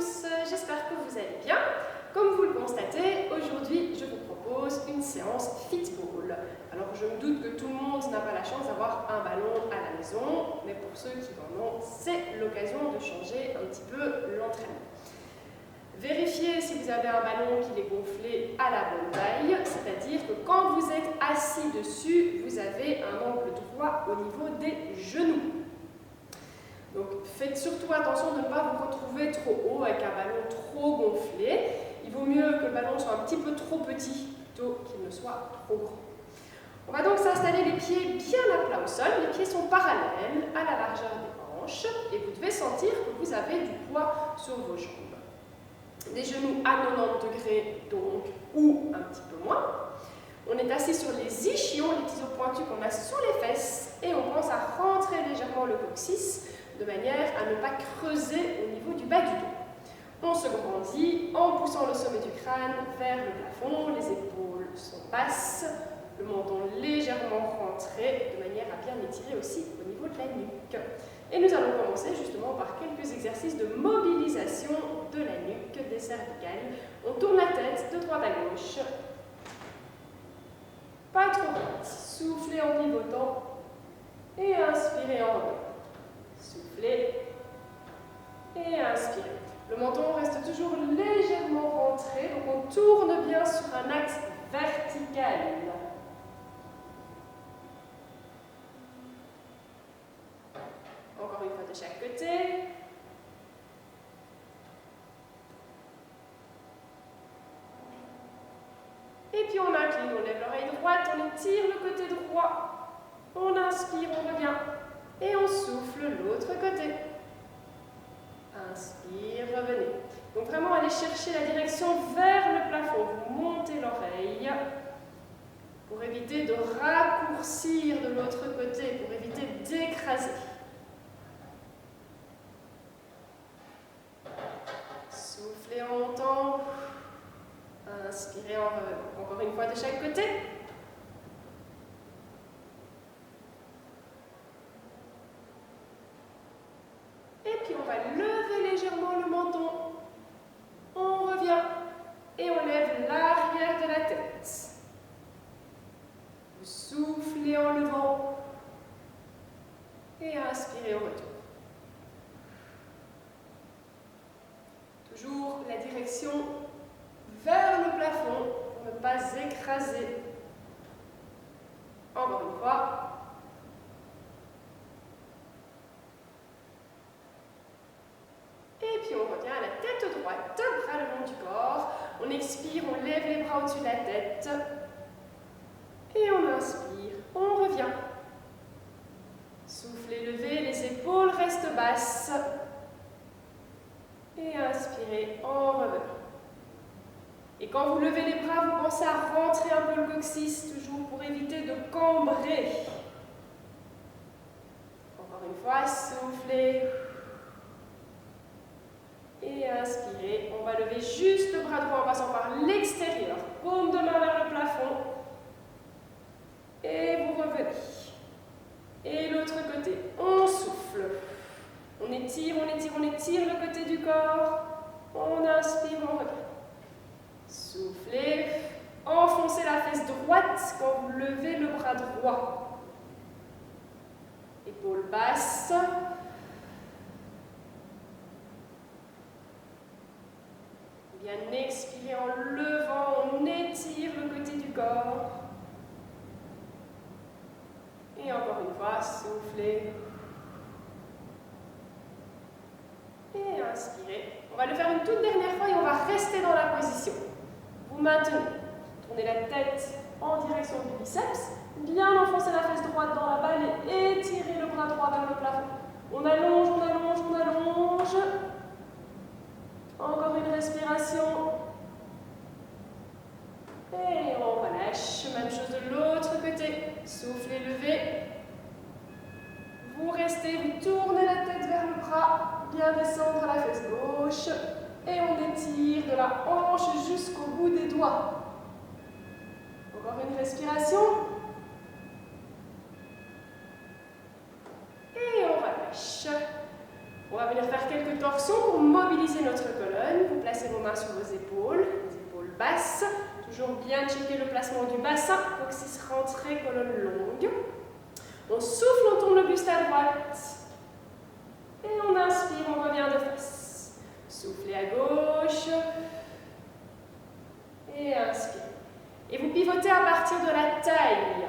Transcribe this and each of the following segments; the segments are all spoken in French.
tous, j'espère que vous allez bien. Comme vous le constatez, aujourd'hui je vous propose une séance Fitball. Alors je me doute que tout le monde n'a pas la chance d'avoir un ballon à la maison, mais pour ceux qui en ont, c'est l'occasion de changer un petit peu l'entraînement. Vérifiez si vous avez un ballon qui est gonflé à la bonne taille, c'est-à-dire que quand vous êtes assis dessus, vous avez un angle droit au niveau des genoux. Donc faites surtout attention de ne pas vous retrouver trop haut avec un ballon trop gonflé. Il vaut mieux que le ballon soit un petit peu trop petit plutôt qu'il ne soit trop grand. On va donc s'installer les pieds bien à plat au sol. Les pieds sont parallèles à la largeur des hanches et vous devez sentir que vous avez du poids sur vos jambes. Les genoux à 90 degrés donc, ou un petit peu moins. On est assis sur les ischions, les petits os pointus qu'on a sous les fesses, et on commence à rentrer légèrement le coccyx de manière à ne pas creuser au niveau du bas du dos. On se grandit en poussant le sommet du crâne vers le plafond, les épaules sont basses, le menton légèrement rentré de manière à bien étirer aussi au niveau de la nuque. Et nous allons commencer justement par quelques exercices de mobilisation de la nuque, des cervicales. On tourne la tête de droite à gauche. Pas trop vite. Soufflez en pivotant et inspirez en revenant. Soufflez et inspirez. Le menton reste toujours légèrement rentré, donc on tourne bien sur un axe vertical. Encore une fois de chaque côté. Et puis on incline, on lève l'oreille droite, on étire le côté droit. On inspire, on revient. Et on souffle l'autre côté. Inspire, revenez. Donc vraiment allez chercher la direction vers le plafond. Vous montez l'oreille pour éviter de raccourcir de l'autre côté, pour éviter d'écraser. Soufflez en montant. Inspirez en revenant. Encore une fois de chaque côté. Et puis on va lever légèrement le menton. On revient et on lève l'arrière de la tête. Vous soufflez en levant et inspirez au retour. Toujours la direction vers le plafond pour ne pas écraser. Encore une fois. Et puis on revient à la tête droite, bras le long du corps. On expire, on lève les bras au-dessus de la tête. Et on inspire, on revient. Soufflez, levez, les épaules restent basses. Et inspirez en revenant. Et quand vous levez les bras, vous pensez à rentrer un peu le coccyx, toujours pour éviter de cambrer. Encore une fois, soufflez. Et inspirez. On va lever juste le bras droit en passant par l'extérieur. Paume de main vers le plafond. Et vous revenez. Et l'autre côté, on souffle. On étire, on étire, on étire le côté du corps. On inspire, on revient. Soufflez. Enfoncez la fesse droite quand vous levez le bras droit. Épaules basses. Bien expirer en levant, on étire le côté du corps. Et encore une fois, soufflez. Et inspirez. On va le faire une toute dernière fois et on va rester dans la position. Vous maintenez. Tournez la tête en direction du biceps. Bien enfoncer la fesse droite dans la balle et étirez le bras droit vers le plafond. On allonge, on allonge, on allonge. Encore une respiration. Et on relâche. Même chose de l'autre côté. Soufflez, levez. Vous restez, vous tournez la tête vers le bras. Bien descendre la fesse gauche. Et on étire de la hanche jusqu'au bout des doigts. Encore une respiration. Et on relâche. On va venir faire quelques torsions pour mobiliser notre colonne. Vous placez vos mains sur vos épaules, les épaules basses. Toujours bien checker le placement du bassin, coccyx rentré, colonne longue. On souffle, on tourne le buste à droite. Et on inspire, on revient de face. Soufflez à gauche. Et inspire. Et vous pivotez à partir de la taille.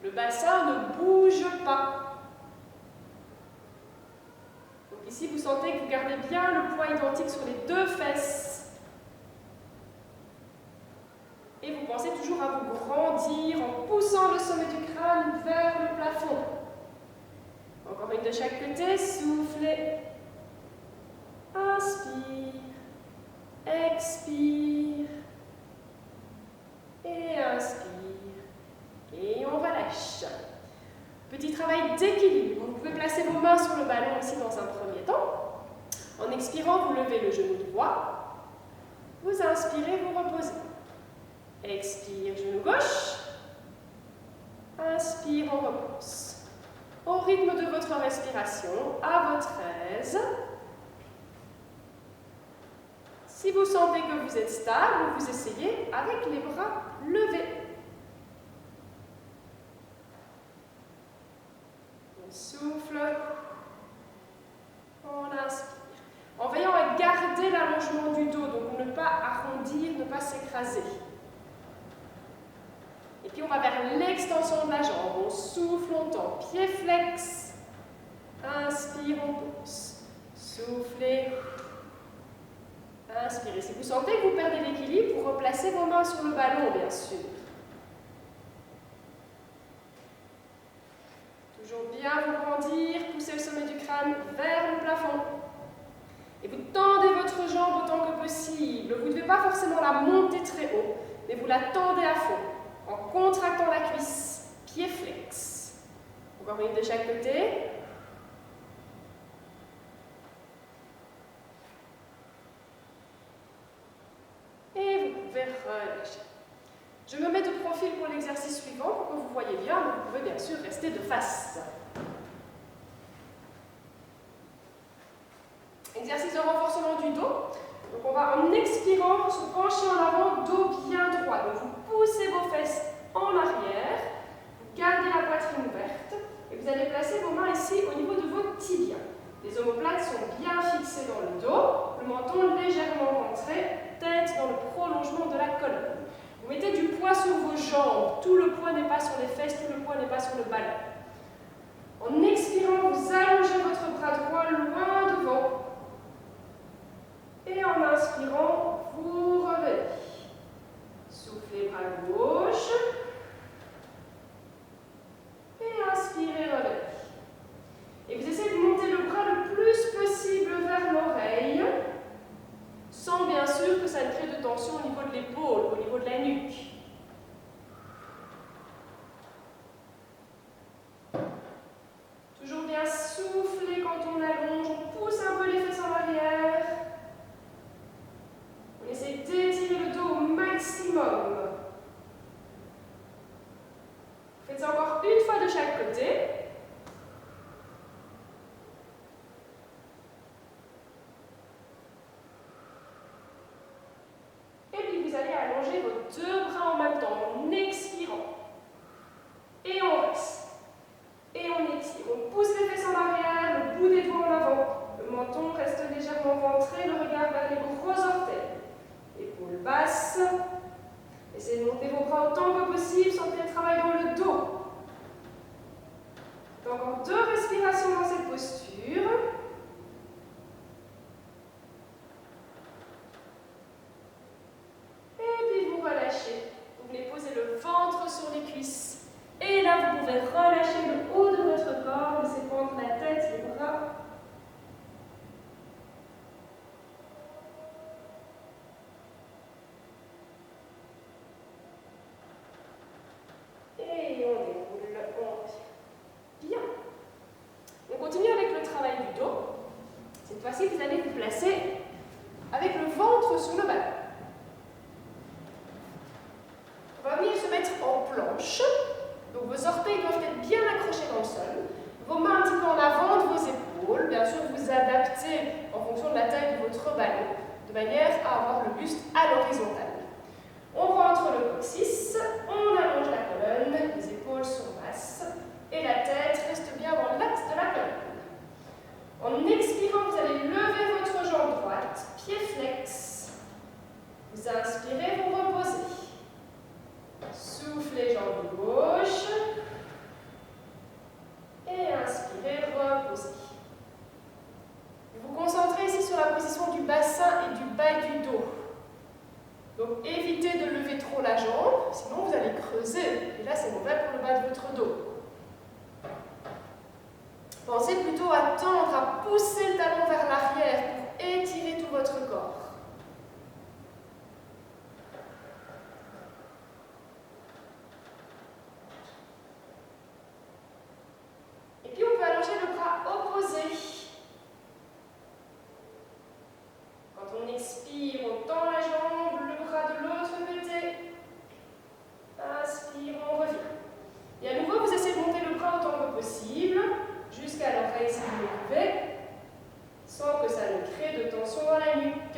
Le bassin ne bouge pas. Donc ici, vous sentez que vous gardez bien le poids identique sur les deux fesses. Et vous pensez toujours à vous grandir en poussant le sommet du crâne vers le plafond. Encore une de chaque côté, soufflez. Inspire. Expire. Et inspire. Et on relâche. Petit travail d'équilibre. Vous pouvez placer vos mains sur le ballon ici dans un premier temps. En expirant, vous levez le genou droit. Vous inspirez, vous reposez. Expire, genou gauche. Inspire, on repose. Au rythme de votre respiration, à votre aise. Si vous sentez que vous êtes stable, vous essayez avec les bras levés. On souffle. On inspire. En veillant à garder l'allongement du dos, donc ne pas arrondir, ne pas s'écraser. Et puis on va vers l'extension de la jambe. On souffle, on tend. Pied flex. Inspire, on pose. Soufflez. Inspirez. Si vous sentez que vous perdez l'équilibre, vous replacez vos mains sur le ballon, bien sûr. Toujours bien vous grandir, poussez le sommet du crâne vers le plafond. Et vous tendez votre jambe autant que possible. Vous ne devez pas forcément la monter très haut, mais vous la tendez à fond, en contractant la cuisse, pied flex. Encore une de chaque côté. Et vous pouvez relâcher. Je me mets de profil pour l'exercice suivant pour que vous voyez bien, mais vous pouvez bien sûr rester de face. Exercice de renforcement du dos. Donc on va en expirant se pencher en avant, dos bien droit. Donc vous poussez vos fesses en arrière, vous gardez la poitrine ouverte et vous allez placer vos mains ici au niveau de vos tibias. Les omoplates sont bien fixées dans le dos, le menton légèrement rentré, tête dans le prolongement de la colonne. Vous mettez du poids sur vos jambes, tout le poids n'est pas sur les fesses, tout le poids n'est pas sur le ballon. En expirant, vous allongez votre bras droit loin devant. Et en inspirant, vous revenez. Soufflez bras gauche. Et inspirez, revenez. Et vous essayez de monter le bras le plus possible vers l'oreille, sans bien sûr que ça ne crée de tension au niveau de l'épaule, au niveau de la nuque. Toujours bien souffler quand on allonge, on pousse un peu les fesses en arrière. On essaie d'étirer le dos au maximum. Faites ça encore une fois de chaque côté. Et puis vous allez allonger vos deux bras en même temps en expirant. Et on reste. Et on étire. On pousse les fesses en arrière, le bout des doigts en avant. Le menton reste légèrement ventré, le regard vers les gros orteils. Épaules basses. Essayez de monter vos bras autant que possible, sentez le travail dans le dos. Encore 2 respirations dans cette posture. Et puis vous relâchez. Vous venez poser le ventre sur les cuisses. Et là, vous pouvez relâcher le haut de votre corps, laisser pendre la tête, les bras. Et on déroule, on revient. Bien. On continue avec le travail du dos. Cette fois-ci, vous allez vous placer avec le ventre sur le ballon. On va venir se mettre en planche. Donc vos orteils doivent être bien accrochés dans le sol. Pensez plutôt à tendre, à pousser le talon vers l'arrière pour étirer tout votre corps. Et puis on peut allonger le bras opposé. Quand on expire, on tend la jambe, le bras de l'autre côté. Inspire, on revient. Et à nouveau, vous essayez de monter le bras autant que possible, jusqu'à l'oreille si vous le pouvez, sans que ça ne crée de tension dans la nuque.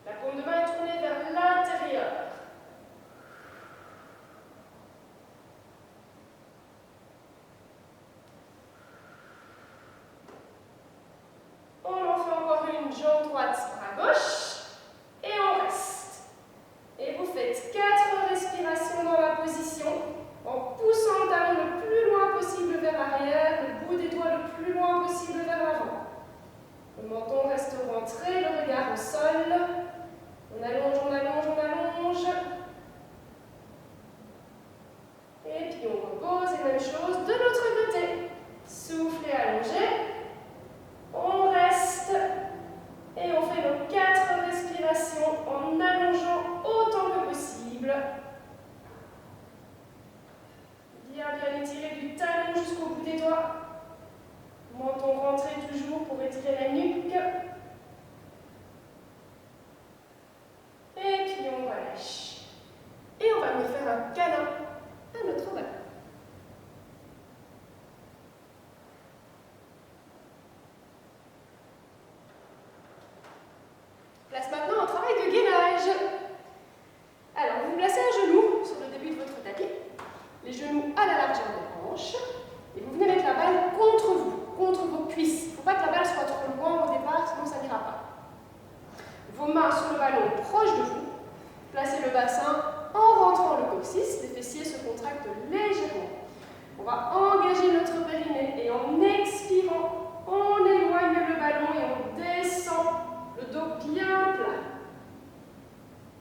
La paume de main est tournée vers l'intérieur. On en fait encore une, jambe droite, bras gauche, et on reste. Et vous faites 4 respirations dans la position, en poussant le talon le plus loin possible vers l'arrière, le bout des doigts le plus loin possible vers l'avant. Le menton reste rentré, le regard au sol. On allonge, on allonge, on allonge. Et puis on repose, et même chose de l'autre côté. Soufflez, allongez. On reste. Et on fait nos 4 respirations en allongeant autant que possible. Bien étirer du talon jusqu'au bout des doigts. Menton rentré toujours pour étirer la nuque. Et puis on relâche. Et on va venir faire un câlin à notre ballon. Place maintenant au travail de gainage. Alors, vous vous placez un genou sur le début de votre tapis, les genoux à la largeur des hanches, et vous venez mettre la balle contre vous, contre vos cuisses. Il ne faut pas que la balle soit trop loin au départ, sinon ça n'ira pas. Vos mains sur le ballon proche de vous, placez le bassin en rentrant le coccyx, les fessiers se contractent légèrement. On va engager notre périnée et en expirant, on éloigne le ballon et on descend le dos bien plat.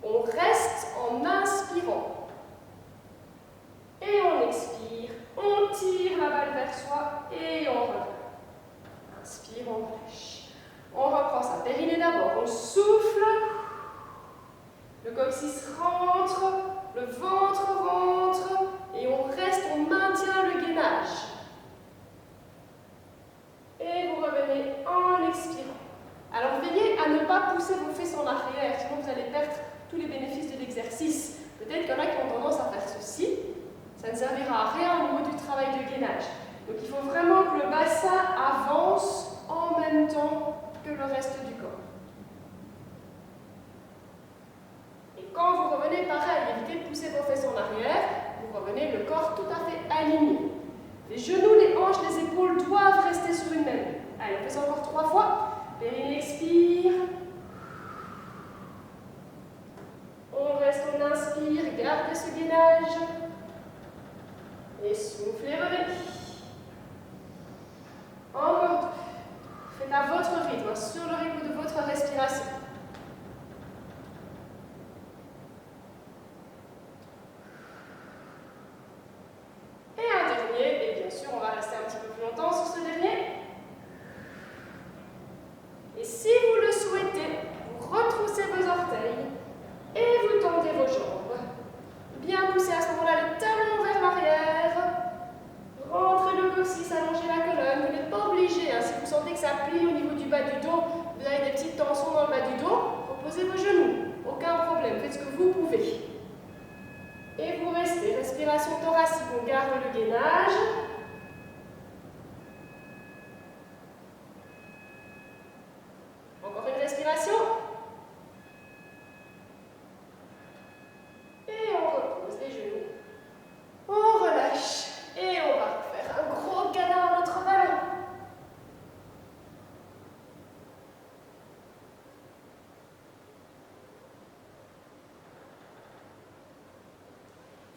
On reste en inspirant. Et on expire, on tire la balle vers soi et on revient. Inspire, on relâche. On reprend sa périnée d'abord, on souffle. Le coccyx rentre, le ventre rentre et on reste, on maintient le gainage. Et vous revenez en expirant. Alors veillez à ne pas pousser vos fesses en arrière, sinon vous allez perdre tous les bénéfices de l'exercice. Peut-être qu'il y en a qui ont tendance à faire ceci, ça ne servira à rien au niveau du travail de gainage. Donc il faut vraiment que le bassin avance en même temps que le reste du corps. Et quand vous revenez, pareil, évitez de pousser vos fesses en arrière, vous revenez le corps tout à fait aligné. Les genoux, les hanches, les épaules doivent rester sur une même. Allez, on fait ça encore 3 fois. Périnée expire. On reste, on inspire, gardez ce gainage. Et soufflez, revenez. Encore 2. Faites à votre rythme, sur le rythme de votre respiration. Et un dernier, et bien sûr, on va rester un petit peu plus longtemps sur ce dernier. Et si vous le souhaitez, vous retroussez vos orteils et vous tendez vos jambes. Bien pousser à ce moment-là les talons vers l'arrière. Rentrez le coccyx, allongez la colonne. Vous n'êtes pas obligé, hein, si vous sentez que ça plie au niveau du bas du dos, vous avez des petites tensions dans le bas du dos, reposez vos genoux. Aucun problème, faites ce que vous pouvez. Et vous restez. Respiration thoracique, on garde le gainage. Encore une respiration. Et on repose les genoux. On relâche. Et on va faire un gros câlin à notre ballon.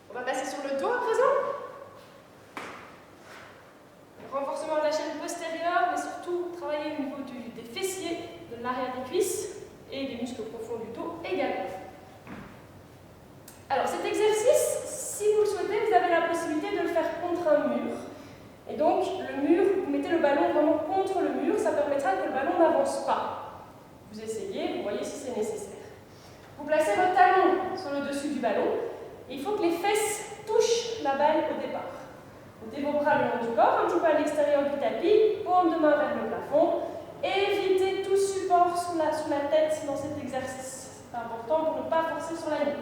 On va passer sur le dos à présent. évitez de le faire contre un mur. Et donc, le mur, vous mettez le ballon vraiment contre le mur, ça permettra que le ballon n'avance pas. Vous essayez, vous voyez si c'est nécessaire. Vous placez votre talon sur le dessus du ballon, et il faut que les fesses touchent la balle au départ. Mettez vos bras le long du corps, un petit peu à l'extérieur du tapis, paume de main vers le plafond. Évitez tout support sous la tête dans cet exercice. C'est important pour ne pas forcer sur la nuque.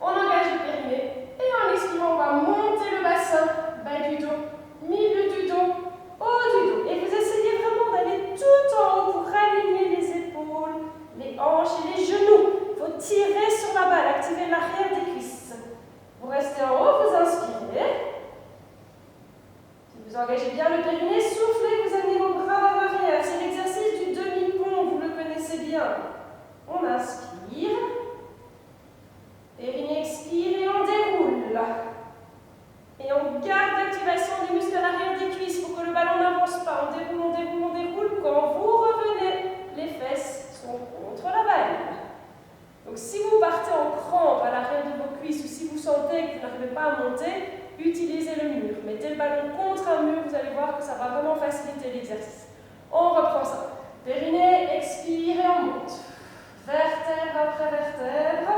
On engage le périnée et en expirant, on va monter le bassin, bas du dos, milieu du dos, haut du dos. Et vous essayez vraiment d'aller tout en haut pour aligner les épaules, les hanches et les genoux. Il faut tirer sur la balle, activer l'arrière des cuisses. Vous restez en haut, vous inspirez. Si vous engagez bien le périnée, soufflez, vous amenez vos bras vers l'arrière. C'est l'exercice du demi-pont, vous le connaissez bien. On inspire. Périnée expire et on déroule. Et on garde l'activation des muscles à l'arrière des cuisses pour que le ballon n'avance pas. On déroule, on déroule, on déroule. Quand vous revenez, les fesses sont contre la balle. Donc si vous partez en crampe à l'arrière de vos cuisses ou si vous sentez que vous n'arrivez pas à monter, utilisez le mur. Mettez le ballon contre un mur, vous allez voir que ça va vraiment faciliter l'exercice. On reprend ça. Périnée, expire et on monte. Vertèbre après vertèbre.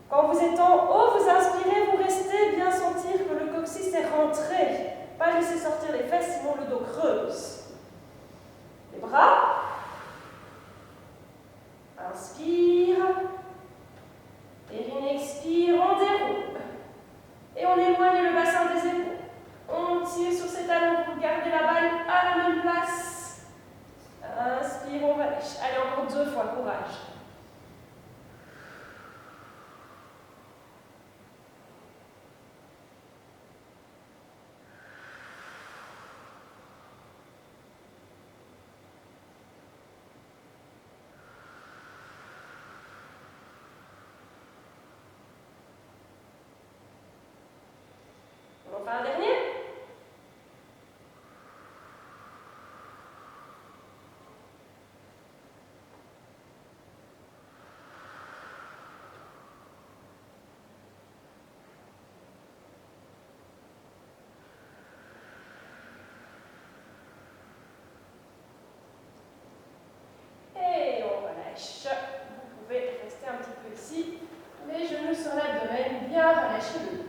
Quand vous êtes en haut, vous inspirez, vous restez, bien sentir que le coccyx est rentré. Pas laisser sortir les fesses, sinon le dos creuse. Les bras. Inspire. Périnée expire, on déroule. Et on éloigne le bassin des épaules. On tire sur ses talons pour garder la balle à la même place. Inspire, on relâche. Allez, encore 2 fois, courage. On fait un dernier. Et on relâche. Vous pouvez rester un petit peu ici. Les genoux sur l'abdomen, bien relâcher le dos.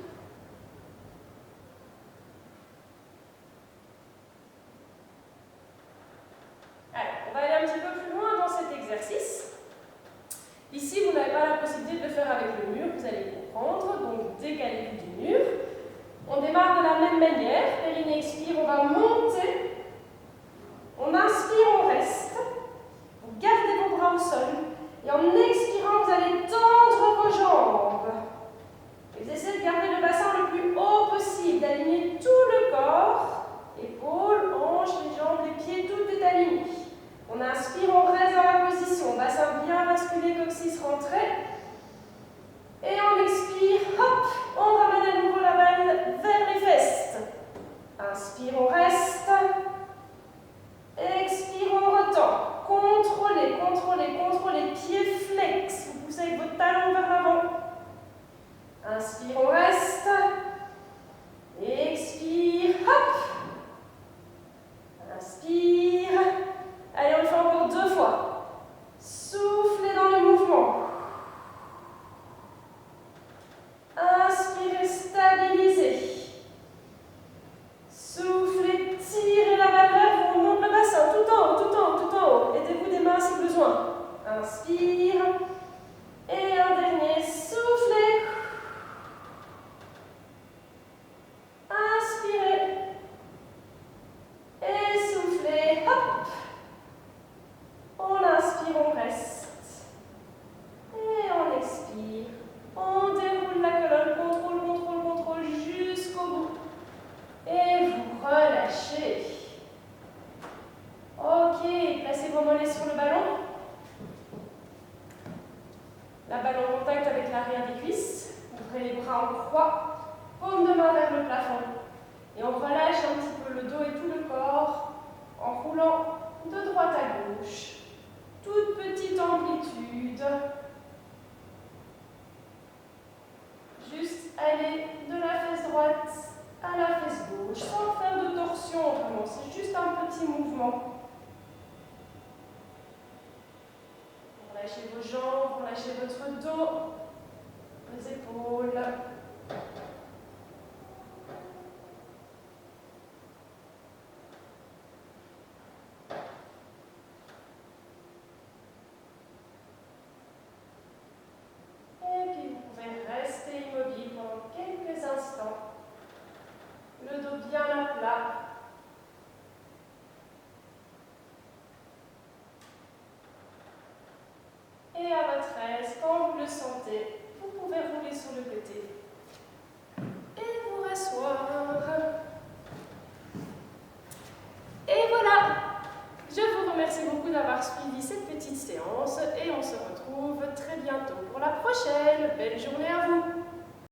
On va aller un petit peu plus loin dans cet exercice. Ici, vous n'avez pas la possibilité de le faire avec le mur, vous allez comprendre. Donc, décalez-vous du mur. On démarre de la même manière. Périnée expire, on va monter. On inspire, on reste. Vous gardez vos bras au sol. Et en expirant, vous allez tendre vos jambes. Et vous essayez de garder le bassin le plus haut possible, d'aligner tout le corps. Épaules, hanches, les jambes, les pieds, tout est aligné. On inspire, on reste dans la position. Bassin bien basculé, coccyx rentré. Et on expire, hop, on ramène à nouveau la balle vers les fesses. Inspire, on reste. Expire, on retend. Contrôlez, contrôlez, contrôlez. Pieds flex. Vous poussez avec votre talon vers l'avant. Inspire, on reste. Expire, hop. Inspire. Allez, on le fait encore 2 fois. Soufflez dans le mouvement. Inspirez, stabilisez. Soufflez, tirez la balle vers vous, on monte le bassin, tout en haut, tout en haut, tout en haut. Aidez-vous des mains si besoin. Inspire. Et un dernier, soufflez. Inspirez. Et soufflez. Hop. On inspire, on reste. Et on expire. On déroule la colonne, contrôle, contrôle, contrôle jusqu'au bout. Et vous relâchez. Ok, placez vos mollets sur le ballon. La balle en contact avec l'arrière des cuisses. Ouvrez les bras en croix. Paume de main vers le plafond. Et on relâche un petit peu le dos et tout le corps en roulant de droite à gauche. Toute petite amplitude. Juste aligner aller de la fesse droite à la fesse gauche, sans faire de torsion, vraiment, c'est juste un petit mouvement. Relâchez vos jambes, relâchez votre dos, les épaules. Et puis vous pouvez rester immobile pendant quelques instants. Le dos bien à plat. Et à votre aise, quand vous le sentez, vous pouvez rouler sur le côté et vous rasseoir. Et voilà! Je vous remercie beaucoup d'avoir suivi cette petite séance et on se retrouve très bientôt pour la prochaine. Belle journée à vous!